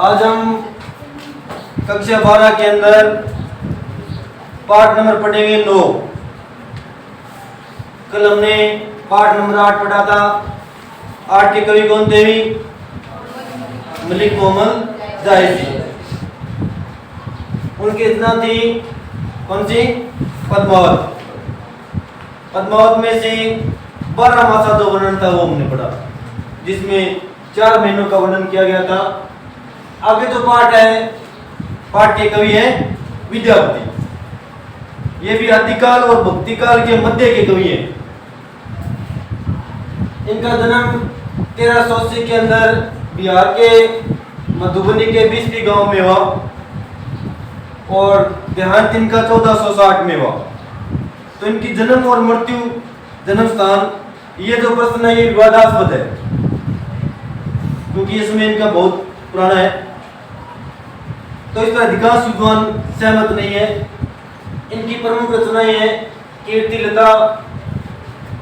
आज हम कक्षा 12 के अंदर पाठ नंबर पढ़ेंगे 9। कल हमने पाठ नंबर 8 पढ़ा था। 8 के कवि कौन थे? मलिक मोहम्मद जायसी। उनकी रचना थी कौन सी? पद्मावत। पद्मावत में से 12 मासा जो वर्णन था वो हमने पढ़ा, जिसमें 4 महीनों का वर्णन किया गया था। आगे जो पाठ है, पाठ के कवि है विद्यापति। ये भी आदिकाल और भक्तिकाल के मध्य के कवि हैं। इनका जन्म 1380 के अंदर बिहार के मधुबनी के बिस्फी गांव में हुआ और देहांत इनका 1460 में हुआ। तो इनकी जन्म और मृत्यु, जन्म स्थान, ये जो प्रश्न है ये विवादास्पद है, क्योंकि इसमें इनका बहुत पुराना है, तो इस पर अधिकांश विद्वान सहमत नहीं है। इनकी प्रमुख रचनाएं हैं कीर्तिलता,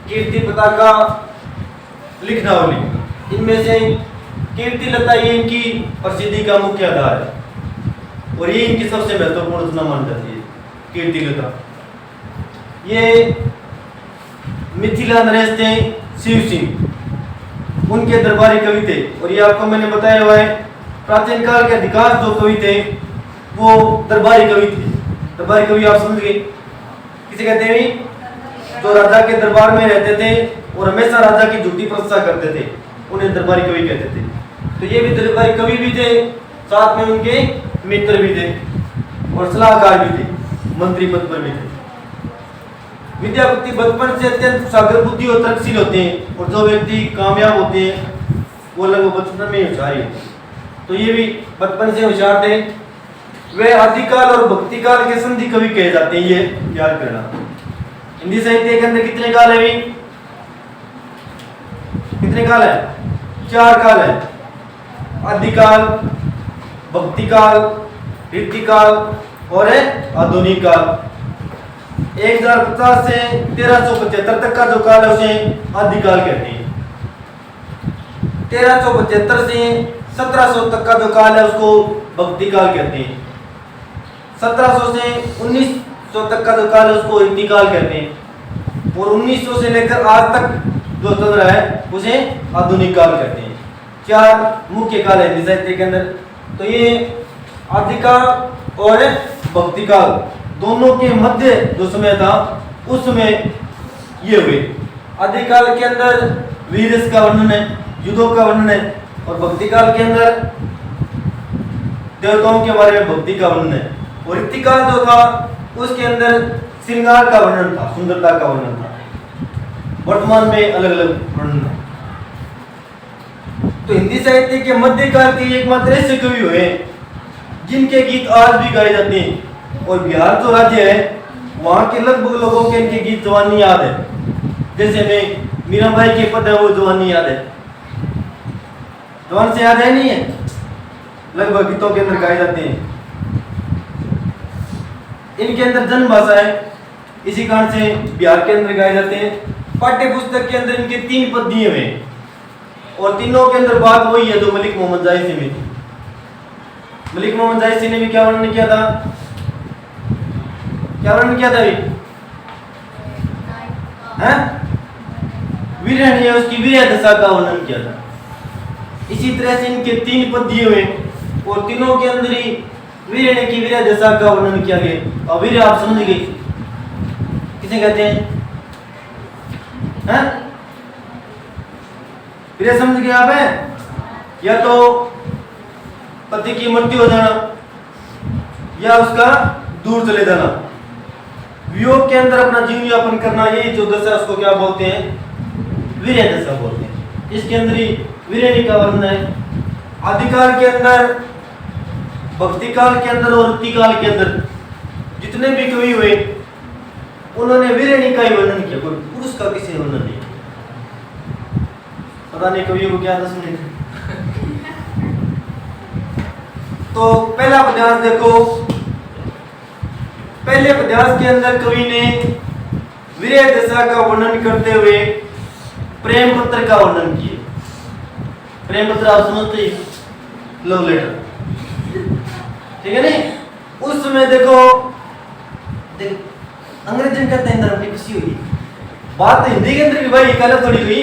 कीर्ति पताका, लिखनावली। इनमें से कीर्तिलता ये इनकी प्रसिद्धि का मुख्य आधार है और ये इनकी सबसे महत्वपूर्ण रचना मानी जाती है। कीर्तिलता ये मिथिला नरेश थे शिव सिंह, उनके दरबारी कवि थे। और ये आपको मैंने बताया हुआ है, प्राचीन काल के अधिकांश जो कवि थे वो दरबारी कवि थे। दरबारी कवि आप समझ गए किसे कहते हैं? जो राजा के दरबार में रहते थे और हमेशा राजा की झूठी प्रशंसा करते थे, उन्हें दरबारी कवि कहते थे। तो ये भी दरबारी कवि भी थे, साथ में उनके मित्र भी थे और सलाहकार भी थे, मंत्री पद पर भी थे। विद्यापति बचपन से अत्यंत सागर बुद्धि और तर्कशील होते हैं, और जो व्यक्ति कामयाब होते हैं वो लगभग बचपन में होशियार ही होते हैं। तो ये भी बचपन से होशियार थे। वे आदिकाल और भक्तिकाल के संधि कवि कहे जाते हैं, ये याद करना। हिंदी साहित्य के अंदर कितने काल है भी? कितने काल है? 4 काल है। आदिकाल, भक्तिकाल, ऋतिकाल और आधुनिक काल। 1050 से 1375 तक का जो काल है उसे आदिकाल कहते हैं। 1375 से 1700 तक का जो काल है उसको भक्तिकाल कहते हैं। 1700 से 1900 तक का जो काल है उसको ऋतिकाल कहते हैं। और 1900 से लेकर आज तक जो चल रहा है उसे आधुनिक काल कहते हैं। 4 मुख्य काल है हिंदी साहित्य के अंदर। तो ये आदिकाल और भक्तिकाल दोनों के मध्य जो समय था उस समय ये हुए। आदिकाल के अंदर वीर रस का वर्णन है, युद्धों का वर्णन है, और भक्तिकाल के अंदर देवताओं के बारे में भक्ति का वर्णन है। और ऋतिकाल जो था उसके अंदर श्रृंगार का वर्णन था, सुंदरता का वर्णन था। वर्तमान में अलग अलग वर्णन है। तो हिंदी साहित्य के मध्यकाल के एकमात्र ऐसे कवि हुए जिनके गीत आज भी गाए जाते हैं। और बिहार जो राज्य है वहां के लगभग लोगों के इनके गीत जवानी याद है। जैसे में मीराबाई के पद है वो जवानी याद है। जवान से याद है नहीं है? लगभग गीतों के अंदर गाए जाते हैं। इनके अंदर जन्म भाषा है, इसी कारण से बिहार के अंदर गाए जाते हैं। पाठ्य पुस्तक के अंदर इनके 3 पद दिए हुए हैं और तीनों के अंदर बात वही है जो मलिक मोहम्मद जायसी में थी। मलिक मोहम्मद जायसी ने भी क्या वर्णन किया था? क्या वर्णन किया था? वीरण है, उसकी वीर दशा का वर्णन किया था। इसी तरह से इनके 3 पद दिए हुए और तीनों के अंदर ही वीरण की वीर दशा का वर्णन किया गया। और वीर आप समझ गए किसे कहते हैं? वीर समझ गए आप? या तो पति की मृत्यु हो जाना या उसका दूर चले जाना, वियोग के अंदर अपना जीवन यापन करना, यही जो दशा उसको क्या बोलते हैं? वीर्य दशा बोलते हैं। इसके अंदर ही वीर्य का वर्णन है। आदिकाल के अंदर, भक्तिकाल के अंदर और ऋतिकाल के अंदर जितने भी कवि हुए उन्होंने वीर्य का ही वर्णन किया, कोई पुरुष का किसी वर्णन नहीं। पता नहीं कवियों को क्या 10 मिनट। तो पहला पद्यांश देखो। पहले पद्यांश के अंदर कवि ने वीर्य दशा का वर्णन करते हुए प्रेम पत्र का वर्णन किया। प्रेम पत्र आप समझते ही, लव लेटर। ठीक है नहीं। उस समय देखो अंग्रेजन कहते हैं धर्म की खुशी हुई, बात तो हिंदी के अंदर भी भाई गलत थोड़ी हुई।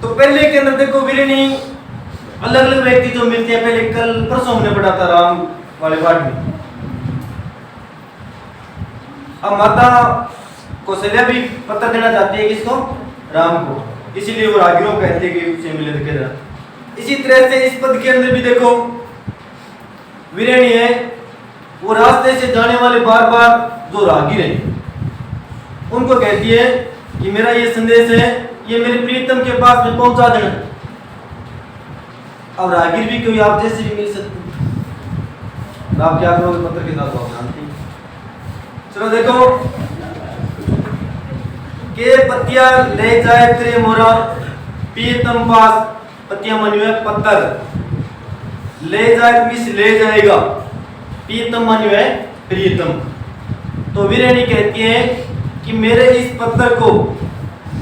तो पहले के अंदर देखो वीरणी अलग अलग व्यक्ति जो मिलते हैं, पहले कल परसों हमने पढ़ा था राम वाले पाठ में। अब माता कौशल्या भी पत्र देना चाहती है किसको, राम को, इसीलिए वो रागियों कहते हैं कि उसे मिले दिखेगा। इसी तरह से इस पद के अंदर भी देखो वीरणी है, वो रास्ते से जाने वाले बार बार जो राहगीर हैं उनको कहती है कि मेरा ये संदेश है, ये मेरे प्रीतम के पास में पहुंचा देना। अब राहगीर भी कोई आप जैसे भी मिल सकते, आप क्या करोगे पत्र के साथ, आप जानते हैं। चलो देखो के पतिया ले जाए तेरे मोरा प्रीतम पास, पतिया मानी है पत्थर, ले जाए मिस ले जाएगा, प्रीतम मानी है प्रीतम। तो वीरणी कहती है कि मेरे इस पत्थर को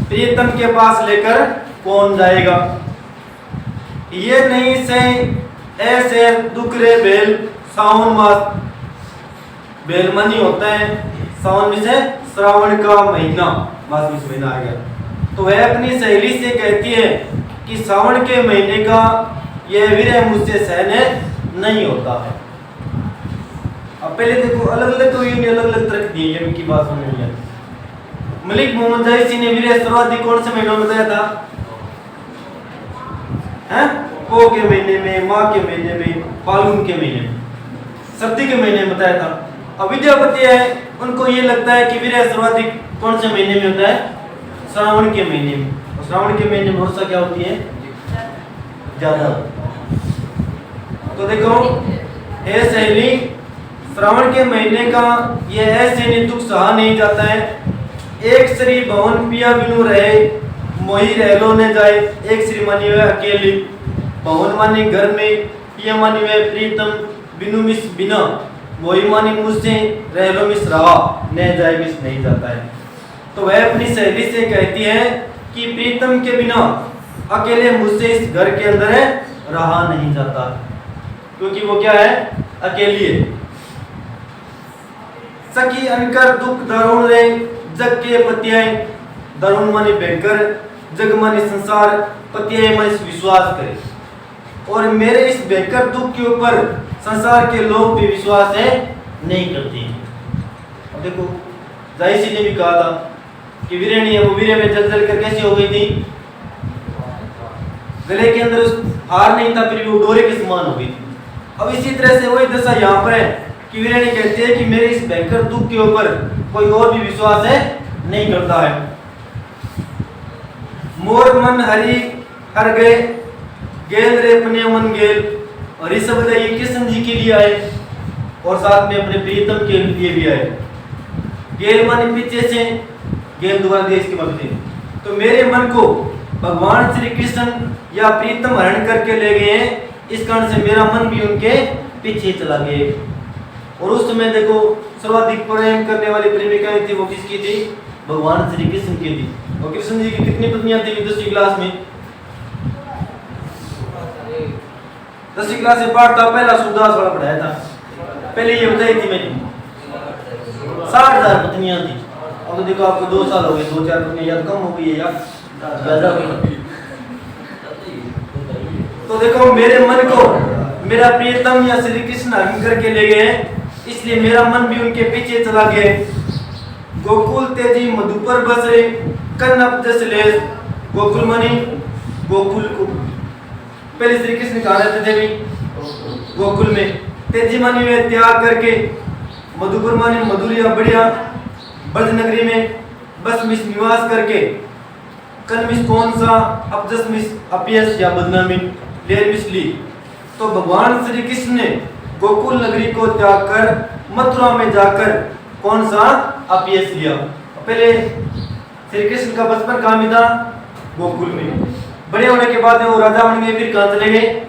प्रीतम के पास लेकर कौन जाएगा, ये नहीं से ऐसे दुख रे बेल सावन मास, बेल मनी होता है सावन में से श्रावण का महीना, मास में महीना आ गया। तो वह अपनी सहेली से कहती है कि सावन के महीने का यह विरह मुझसे सहन नहीं होता है। अब पहले देखो अलग अलग तो ये अलग अलग तरह की है, इनकी बात सुन रही है। मलिक मोहम्मद जैसी ने विरह सर्वाधिक कौन से महीनों में बताया था, हैं? पो के महीने में, माह के महीने में, फाल्गुन के महीने में, सर्दी के महीने में बताया था। अब विद्यापति है उनको ये लगता है कि विरह सर्वाधिक कौन से महीने में होता है, श्रावण के महीने में। और श्रावण के महीने में वर्षा क्या होती है, ज्यादा। तो देखो हे सहेली, श्रावण के महीने का ये ऐसे दुख सहा नहीं जाता है। एक श्री भवन पिया बिनु रहे मोही रहलो ने जाए, एक श्री मानी हुए अकेली, भवन मानी घर में, पिया मानी हुए प्रीतम, बिनु मिस बिना, मोही मानी मुझसे रहलो मिस रहा, न जाए मिस नहीं जाता है। तो वह अपनी सहेली से कहती है कि प्रीतम के बिना अकेले मुझसे इस घर के अंदर है रहा नहीं जाता, क्योंकि वो क्या है, अकेली है। सखी अनकर दुख दारुण रे जग के पतियाए, दारुण मानी भयंकर, जग मानी संसार, पतियाए मानी विश्वास करे। और मेरे इस भयंकर दुख के ऊपर संसार के लोग भी विश्वास है नहीं करते। अब देखो जायसी ने भी कहा था कि वीरणी है वो वीरे में जल जल कर कैसी हो गई थी, गले के अंदर उस हार नहीं था फिर भी वो डोरे के समान हो गई थी। अब इसी तरह से वही दशा यहाँ पर है कि वीरणी कहती है कि मेरे इस भयंकर दुख के ऊपर कोई और भी विश्वास है नहीं करता है। मोर मन हरि हर गए गेल रे अपने मन गेल, और ये सब ये कृष्ण जी के लिए आए और साथ में अपने प्रीतम के लिए भी आए। गेल माने पीछे से, गेल दोबारा देश की मत। तो मेरे मन को भगवान श्री कृष्ण या प्रीतम हरण करके ले गए हैं, इस कारण से मेरा मन भी उनके पीछे चला गया। और उस समय देखो सर्वाधिक प्रेम करने वाली प्रेमिकाएं थी, वो किसकी थी, भगवान श्री कृष्ण की थी। और कृष्ण जी की कितनी पत्नियां थी 10वीं क्लास में, 10वीं क्लास से पाठ था, पहला सुरदास वाला पढ़ाया था, पहले ये बताई थी मैंने 60,000 पत्नियां थी। अब तो देखो आपको 2 साल हो गए, 2-4 पत्नियां या तो कम हो गई है या ज्यादा हो गई। तो देखो मेरे मन को मेरा प्रियतम या श्री कृष्ण हरण करके ले गए, इसलिए मेरा मन भी उनके पीछे चला गया। गोकुल तेजी मधुपर बसरे कन्नप जस ले, गोकुल मनी गोकुल को पहले श्री कृष्ण कहा रहते थे भी गोकुल में, तेजी मानी हुए त्याग करके, मधुपुर मानी मधुरिया बढ़िया ब्रज नगरी में बस मिस निवास करके, कन मिस कौन सा, अपजस मिस अपयस या बदनामी, लेर मिस ली। तो भगवान श्री कृष्ण ने गोकुल नगरी को त्याग कर मथुरा में जाकर कौन सा अपयस लिया। पहले श्री कृष्ण का बचपन कहाँ में था, गोकुल में। बड़े होने के बाद वो राजा बन गए, फिर कहाँ चले गए,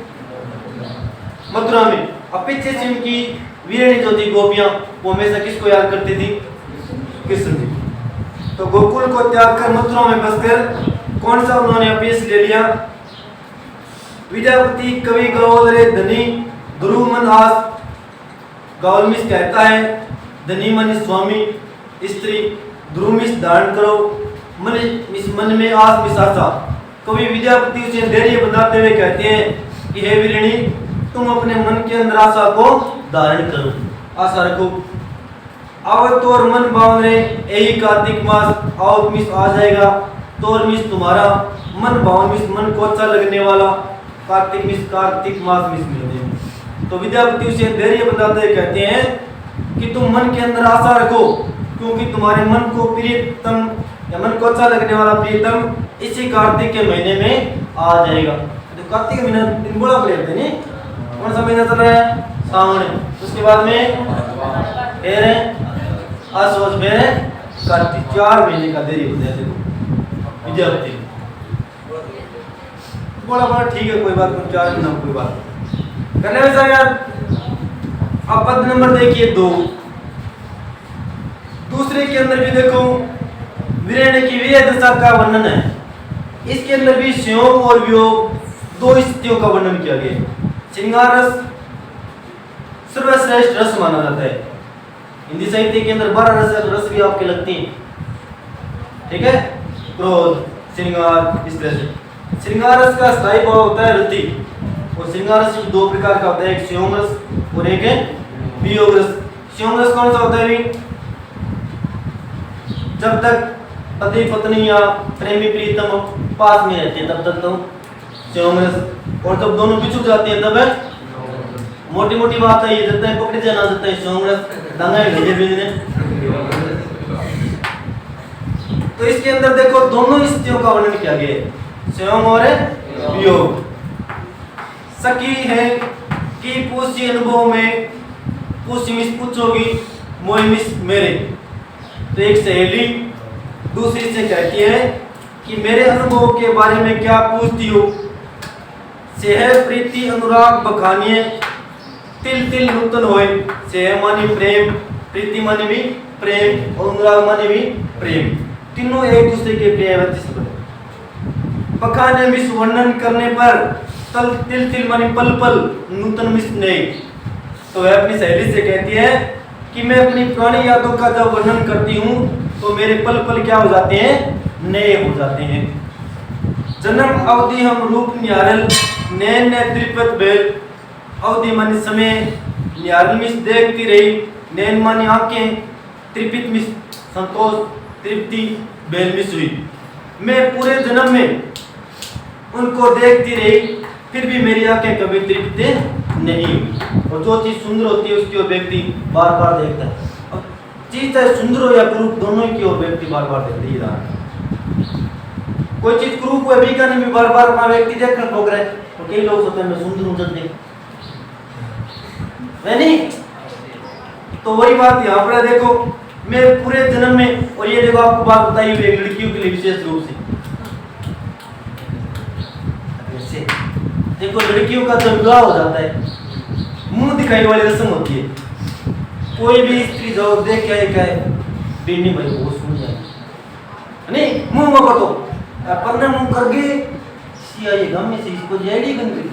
मथुरा में। अब पीछे से उनकी वीरणी जो थी गोपियां, वो हमेशा किसको याद करती थी, कृष्ण जी। तो गोकुल को त्याग कर मथुरा में बसकर कौन सा उन्होंने अपयस ले लिया। विद्यापति कवि गौल रे धनी ध्रुव मन आस गावल मिस कहता है धनी मन स्वामी स्त्री ध्रुव मिस धारण करो मन मिस मन में आस मिस आशा। कवि विद्यापति उसे धैर्य बताते हुए कहते हैं कि हे वीरिणी तुम अपने मन के अंदर आशा को धारण करो, आशा रखो। आवत तोर मन भावने यही कार्तिक मास आओ मिस आ जाएगा तोर मिस तुम्हारा मन भाव मिस मन को अच्छा लगने वाला कार्तिक मास मिस मिलने में। तो विद्यापति उसे धैर्य बताते हुए कहते हैं कि तुम मन के अंदर आशा रखो क्योंकि तुम्हारे मन को प्रियतम या मन को अच्छा लगने वाला प्रियतम इसी कार्तिक के महीने में आ जाएगा। तो कार्तिक महीना दिन बड़ा बड़े होते नहीं, कौन सा महीना चल रहा है? सावन। उसके बाद में फिर आसोज में कार्तिक, 4 महीने का देरी होता है। देखो विद्यापति बड़ा बड़ा ठीक है, कोई बात नहीं, 4 महीना कोई बात नहीं करने में सर यार। अब पद नंबर देखिए 2, दूसरे के अंदर भी देखो वीरण्य की वीर दशा का वर्णन है। इसके अंदर भी संयोग और वियोग 2 स्थितियों का वर्णन किया गया है। श्रृंगार रस सर्वश्रेष्ठ रस माना जाता है। हिंदी साहित्य के अंदर 12 रस भी आपके लगती हैं, ठीक है? क्रोध, श्रृंगार, इस तरह से। श्रृंगार रस का स्थायी भाव होता है रति, और श्रृंगार रस 2 प्रकार का होता है, एक संयोग रस और एक वियोग रस। संयोग रस कौन सा होता है? जब तक पति पत्नी या प्रेमी प्रीतम पास में रहते हैं तब तक तो संयोग रस, और जब दोनों बिछुड़ जाते हैं तब मोटी मोटी बात है ये जब तक पकड़े जाना जाता है संयोग रस दंगा भेजे भेजने। तो इसके अंदर देखो दोनों स्थितियों का वर्णन किया गया है, संयोग और वियोग। सखी है कि पूछी अनुभव में पूछ मिस पूछोगी मोह मिस मेरे। तो एक सहेली दूसरी से कहती है कि मेरे अनुभव के बारे में क्या पूछती हो? सेह प्रीति अनुराग बखानिए तिल तिल नूतन होए। सेह मानी प्रेम, प्रीति मानी भी प्रेम और अनुराग मानी भी प्रेम, तीनों एक दूसरे के प्रिय व्यक्ति। बखाने मिस वर्णन करने पर तल तिल तिल मानी पल पल नूतन मिस नहीं। तो वह अपनी सहेली से कहती है कि मैं अपनी पुरानी यादों का जब वर्णन करती हूँ तो मेरे पल पल क्या हो जाते हैं? नए हो जाते हैं। जन्म अवधि हम रूप निहारल नैन ने त्रिपत बेल। अवधि मानी समय, निहारल मिस देखती रही, नैन मानी आंखें, त्रिपित मिस संतोष, तृप्ति बेल मिस हुई। मैं पूरे जन्म में उनको देखती रही फिर भी मेरी आंखें कभी तृप्त नहीं हुई। और जो चीज सुंदर होती है उसकी ओर व्यक्ति बार बार देखता है। अब चीज चाहे सुंदर हो या कुरूप दोनों की ओर व्यक्ति बार बार देखता है। कोई चीज कुरूप है भी करने में बार बार अपना व्यक्ति देखना ठोक रहा है, तो कई लोग सोचते हैं मैं सुंदर हूं जल्दी मैं नहीं। तो वही बात यहाँ पर देखो, मैं पूरे जन्म में, और ये देखो आपको बात बताई हुई है लड़कियों के लिए विशेष रूप से। देखो लड़कियों का जब विवाह हो जाता है मुंह दिखाई वाली रस्म होती है। कोई भी स्त्री जाओ देख क्या है बेनी भाई वो सुन जाए नहीं मुंह में कतो अपने मुंह करके सिया ये गम में से इसको जेडी बन गई।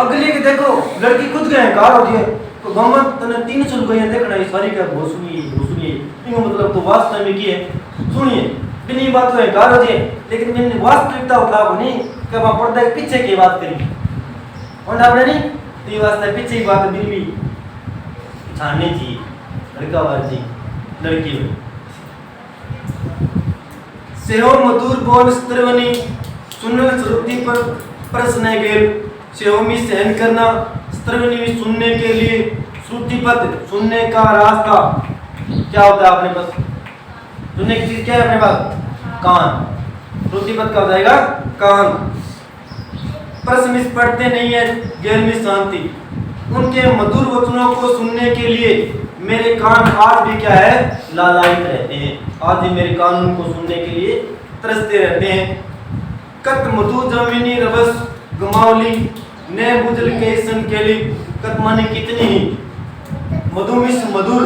अगले के देखो लड़की खुद गए कार होती है तो गम तने 300 रुपये देखना है सारी क्या वो सुनिए इनको मतलब तो वास्तव में की है सुनिए बिनी बात तो है कार होती है, लेकिन मैंने वास्तविकता उठा को नहीं कि वहां पर्दा के पीछे की बात करी और आपने नहीं तो ये वास्तव पीछे की बात दिल भी छाननी चाहिए लड़का वाली लड़की हो। सेहो मधुर बोल स्त्रवनी सुनने श्रुति पर प्रश्न गेल। सेहो में सहन करना स्त्रवनी में सुनने के लिए श्रुति पद सुनने का रास्ता क्या होता है अपने पास सुनने की चीज क्या है अपने पास? कान। श्रुति पद का हो जाएगा कान। प्रश्न मिस पढ़ते नहीं है गैर में शांति। उनके मधुर वचनों को सुनने के लिए मेरे कान आज भी क्या है लालायित रहते हैं। आज भी मेरे कान उनको सुनने के लिए तरसते रहते हैं। कत मधु जमीनी रबस गमावली ने बुझल के सन केली। कत माने कितनी ही मधु मिस मधुर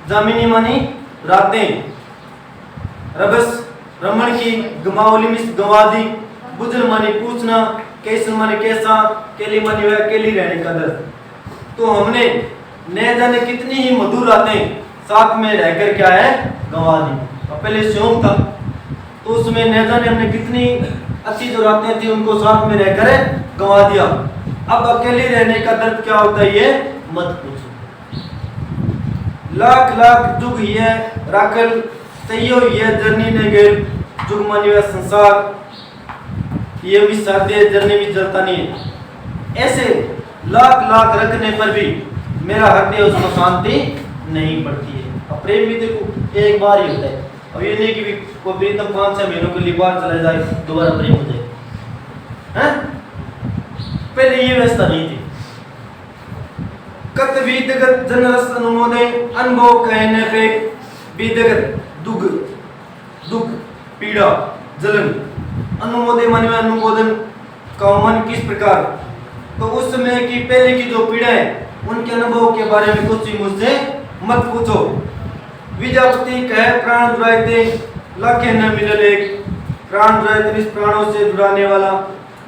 जमीनी मानी रातें रबस रमण की गमावली मिस गंवा दी। बुझल मानी पूछना कैसन माने कैसा, केली मानी वह केली रहने कदर। तो हमने न जाने कितनी ही मधुर रातें साथ में रहकर क्या है गंवा दी। अब पहले शौक था तो उसमें न जाने हमने कितनी अच्छी जो रातें थी उनको साथ में रहकर गंवा दिया। अब अकेले रहने का दर्द क्या होता है ये मत पूछो। लाख लाख जुग ये राखल तैयो ये जर्नी ने गेल जुग मानी हुआ संसार ये भी सादे जर्नी भी जलता नहीं है। ऐसे लाख लाख रखने पर भी मेरा हृदय उसको शांति नहीं पड़ती है। अब प्रेम भी देखो एक बार ही होता है। अब ये नहीं कि कोई प्रीतम 5-6 महीनों के लिए बाहर चला जाए दोबारा प्रेम हो जाए, हैं? पहले ये व्यवस्था नहीं थी। कत विदगत जनरस अनुमोदे अनुभव कहने पे विदगत दुख दुख पीड़ा जलन अनुमोदे मन में अनुमोदन का मन किस प्रकार। तो उस समय की पहले की जो पीड़ा है उनके अनुभव के बारे में कुछ भी मुझसे मत पूछो। विद्यापति कहे प्राण जुड़ाते लाखे न मिले एक, प्राण जुड़ाते इस प्राणों से जुड़ाने वाला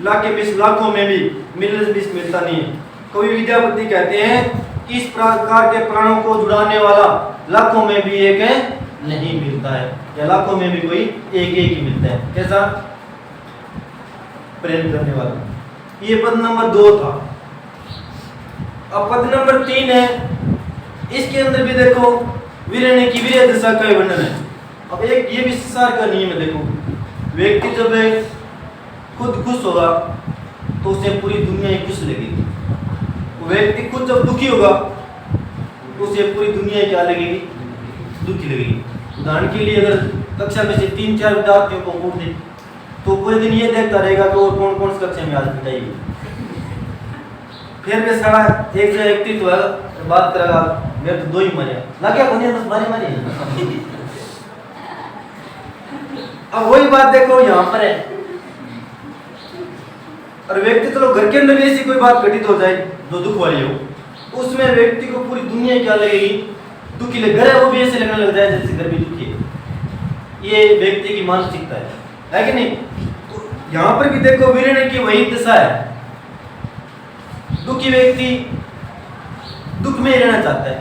लाखे बीस लाखों में भी मिलने बीस मिलता नहीं है। कवि विद्यापति कहते हैं कि इस प्रकार के प्राणों को जुड़ाने वाला लाखों में भी एक है नहीं मिलता है, या लाखों में भी कोई एक ही मिलता है। कैसा प्रेम करने वाला। ये पद नंबर 2 था। अब पद नंबर 3 है। इसके अंदर भी देखो वीरने की वीर दशा का वर्णन है। अब एक ये भी संसार का नियम है। देखो व्यक्ति जब खुद खुश होगा तो उसे पूरी दुनिया ही खुश लगेगी। व्यक्ति खुद जब दुखी होगा तो उसे पूरी दुनिया क्या लगेगी दुखी लगेगी। उदाहरण के लिए अगर कक्षा में से 3-4 विद्यार्थियों को पूछ दे तो पूरे दिन ये देखता रहेगा कि और कौन कौन सी कक्षा में आज बिताएगी। फिर भी सारा एक जो व्यक्तित्व है बात करेगा मेरे तो 2 ही मरे लगे बने बस मारे मारे। अब वही बात देखो यहाँ पर है। और व्यक्ति चलो घर के अंदर ऐसी कोई बात घटित हो जाए जो दुख वाली हो उसमें व्यक्ति को पूरी दुनिया क्या लगेगी दुखी लगे। घर है वो भी ऐसे लगने लग जाए जैसे घर भी दुखी है। ये व्यक्ति की मानसिकता है कि नहीं। तो यहाँ पर भी देखो वीरने की वही दशा है। दुखी व्यक्ति दुख में रहना चाहता है।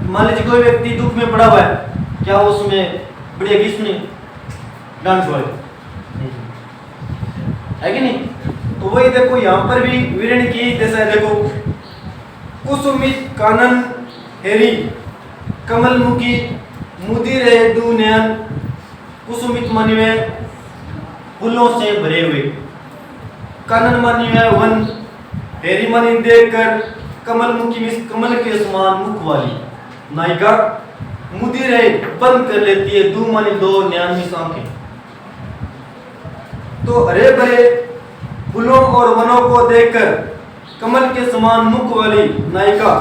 मान लीजिए कोई व्यक्ति दुख में पड़ा हुआ है, क्या उसमें बढ़िया किसने डांस वाले है कि नहीं। तो वही देखो यहाँ पर भी वीरण की दशा है। देखो कुसुमित कानन हेरी कमल मुखी मुदिर है दू नयन। कुसुमित मानी हुए फूलों से भरे हुए, कानन मानी हुए वन, हेरी मानी देखकर, कमल मुखी कमल के समान मुख वाली नायिका, मुदिर है बंद कर लेती है, दू मानी 2 न्यानी आंखें। तो हरे भरे फूलों और वनों को देखकर कमल के समान मुख वाली नायिका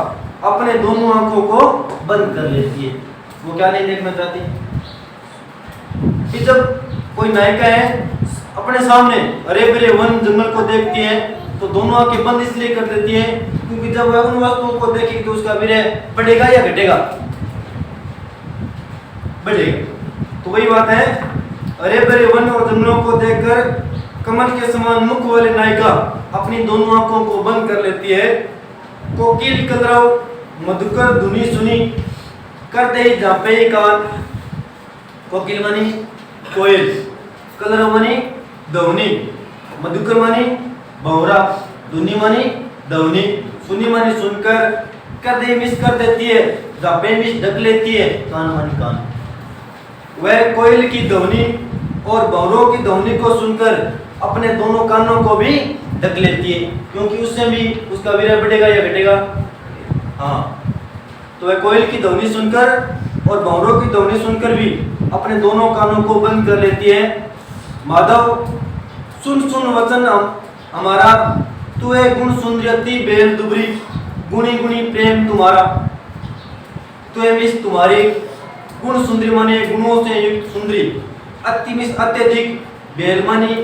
अपने दोनों आंखों को बंद कर लेती है। वो क्या नहीं देखना चाहती कि जब कोई नायिका है अपने सामने हरे भरे वन जंगल को देखती है तो दोनों आंखें बंद इसलिए कर देती है क्योंकि जब वह उन वस्तुओं को देखेगी तो उसका विरह बढ़ेगा या घटेगा, बढ़ेगा। तो वही बात है, हरे भरे वन और जंगलों को देखकर कमल के समान मुख वाली नायिका अपनी दोनों आंखों को बंद कर लेती है। कोकिल कलरव मधुकर धुनी सुनी कर दे जापे कान। कोकिल मानी कोयल, कलरव मानी ध्वनि, मधुकर मानी भौरा, धुनी मानी ध्वनि, सुनी मानी सुनकर, कर दे मिस कर देती है, जापे मिस ढक लेती है, कान मानी कान। वह कोयल की ध्वनि और भौरों की ध्वनि को सुनकर अपने दोनों कानों को भी ढक लेती है क्योंकि उससे भी उसका विरह बढ़ेगा या घटेगा। हाँ, तो वह कोयल की ध्वनि सुनकर और भौरों की ध्वनि सुनकर भी अपने दोनों कानों को बंद कर लेती है। माधव सुन सुन वचन हमारा, तू है गुण सुंदरती बेल दुबरी, गुणी गुणी प्रेम तुम्हारा। तू है मिस तुम्हारी, गुण सुंदरी माने गुणों से युक्त सुंदरी, अति मिस अत्यधिक, बेल मानी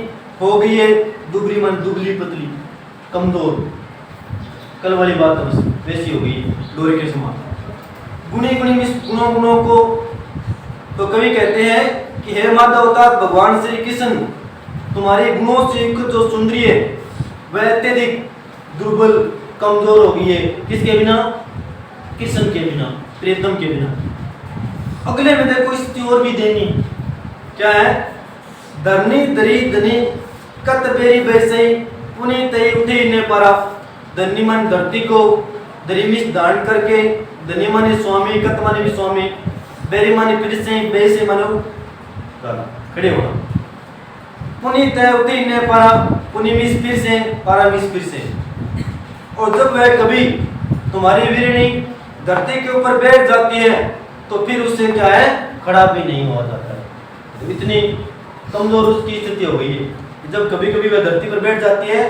हो गई है, दुबरी मन दुबली पतली कमजोर, कल वाली बात बस वैसी हो गई डोरे के समान। गुणी गुणी मिस गुणों गुणों को तो कवि कहते हैं कि हे माधव अवतार भगवान श्री कृष्ण तुम्हारे गुणों से युक्त जो सुंदरी है वह अत्यधिक दुर्बल कमजोर हो गई है। किसके बिना? कृष्ण के बिना, प्रियतम के बिना। अगले में देखो स्थिति और भी देनी क्या है? धरनी दरी धनी कत बेरी बैसे पुनि तय उठे ने पारा। धनी मन धरती को दरिमिस दान करके, धनी माने स्वामी, कत माने भी स्वामी, बेरी माने फिर से, बैसे मानो खड़े होना। पुनि तय उठे ने पारा, पुनि मिस फिर से, पारा मिस फिर से। और जब वह कभी तुम्हारी वीरणी धरती के ऊपर बैठ जाती है तो फिर उससे क्या है? खड़ा भी नहीं हुआ जाता है। तो इतनी कमजोर उसकी स्थिति हो गई है कि जब कभी कभी वह धरती पर बैठ जाती है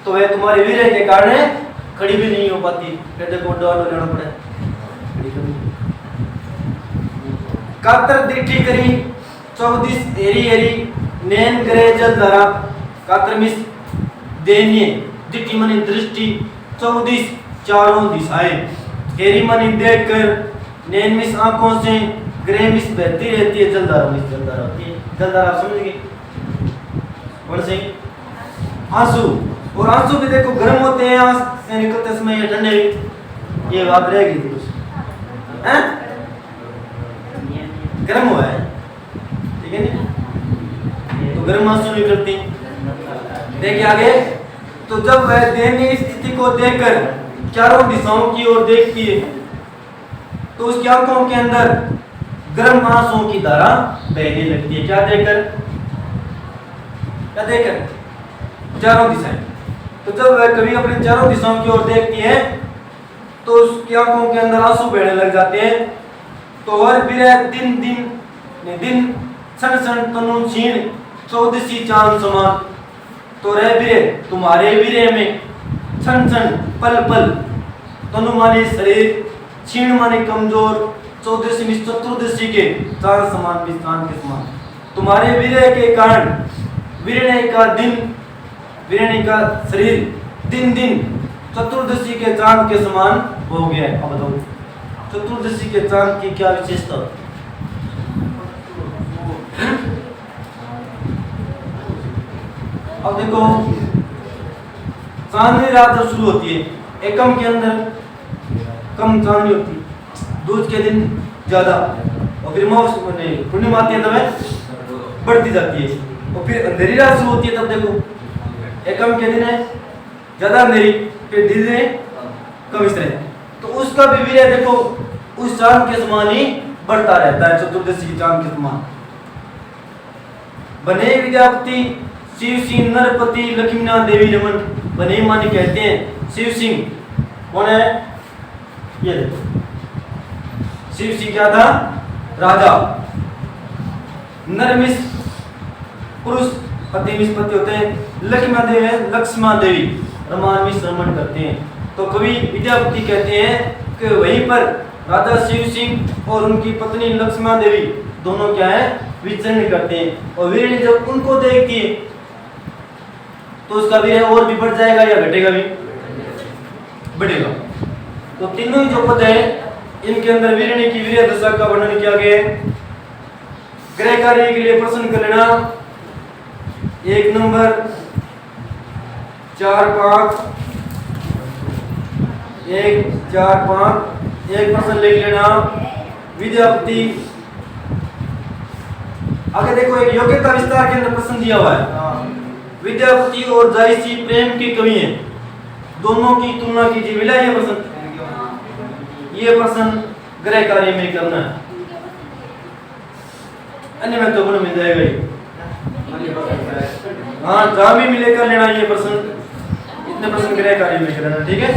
तो वह तुम्हारे वीर्य के कारण खड़ी भी नहीं हो पाती। कहते को डाल लेना पड़े। कातर दृष्टि करी 14 एरी एरी नैन करे जल धरा। कातर मिस देनिए, दृष्टि माने दृष्टि, 14 चारों दिशाएं, एरी माने देखकर, नैन मिस आंखों से, ग्रह मिस बहती रहती है, जलधारा मिस जलधारा होती है। जलधारा आप समझ गए? कौन से? आंसू। और आंसू भी देखो गर्म होते हैं, आंख से निकलते समय ये ठंडे, ये बात रहेगी कुछ हैं? गर्म हुआ है, ठीक है नहीं? तो गर्म आंसू निकलते हैं। देखिए आगे, तो जब वह दयनीय स्थिति को देखकर चारों दिशाओं की ओर देखती है तो उसकी आंखों के अंदर गर्म आंसुओं की धारा बहने लगती है। क्या देखकर? क्या देखकर? चारों दिशाएं। तो जब वह कभी अपने चारों दिशाओं की ओर देखती है तो उसकी आंखों के अंदर आंसू बहने लग जाते हैं। तो हर बिरह दिन दिन क्षण क्षण तनु क्षीण 14 चांद समान। तो रह बिरे तुम्हारे बिरे में क्षण क्षण पल पल, तनु माने शरीर, क्षीण माने कमजोर, 14 चतुर्दशी के चांद समान भी चांद के समान। तुम्हारे विरह के कारण विरह का दिन, विरह का शरीर दिन दिन चतुर्दशी के चांद के समान हो गया है। अब बताओ चतुर्दशी के चांद की क्या विशेषता? अब देखो चांदनी रात जब शुरू होती है, एकम के अंदर कम चांदनी होती है, दूज के दिन ज्यादा, और फिर पूर्णिमा आती है तब बढ़ती जाती है। और फिर अंधेरी रात शुरू होती है, तब देखो एकम के दिन है ज्यादा अंधेरी, फिर धीरे धीरे कम इस तरह। तो उसका भी वीर्य देखो उस चांद के समान ही बढ़ता रहता है, चतुर्दशी के चांद के समान। बने विद्यापति शिव सिंह नरपति लक्ष्मीनाथ देवी रमन। बने माने कहते हैं शिव सिंह। कौन है? ये देखो शिव सिंह क्या था? राजा। नरमिस पुरुष, पति मिस पति होते हैं। लक्ष्मण देवी है, लक्ष्मण देवी, रमान मिस रमन करते हैं। तो कवि विद्यापति कहते हैं कि वहीं पर राजा शिव सिंह और उनकी पत्नी लक्ष्मण देवी दोनों क्या है? विचरण करते हैं। और वीर जब उनको देखती है तो उसका वीर और भी बढ़ जाएगा या घटेगा? भी बढ़ेगा। तो तीनों ही जो पद है इनके अंदर वीरणी की वीर्य दशा का वर्णन किया गया है। ग्रह कार्य के लिए प्रश्न कर लेना। 1 नंबर 4 5 1 4 5 एक प्रश्न लिख लेना विद्यापति। आगे देखो एक योग्यता विस्तार के अंदर प्रश्न दिया हुआ है। विद्यापति और जायसी प्रेम के कवि हैं, दोनों की तुलना कीजिए। मिला ये प्रश्न? ये प्रश्न ग्रह कार्य में करना है, अन्य में तो गुण मिल जाएगा ही। हाँ जहां भी मिले कर लेना ये प्रश्न, इतने प्रश्न ग्रह कार्य में करना, ठीक है।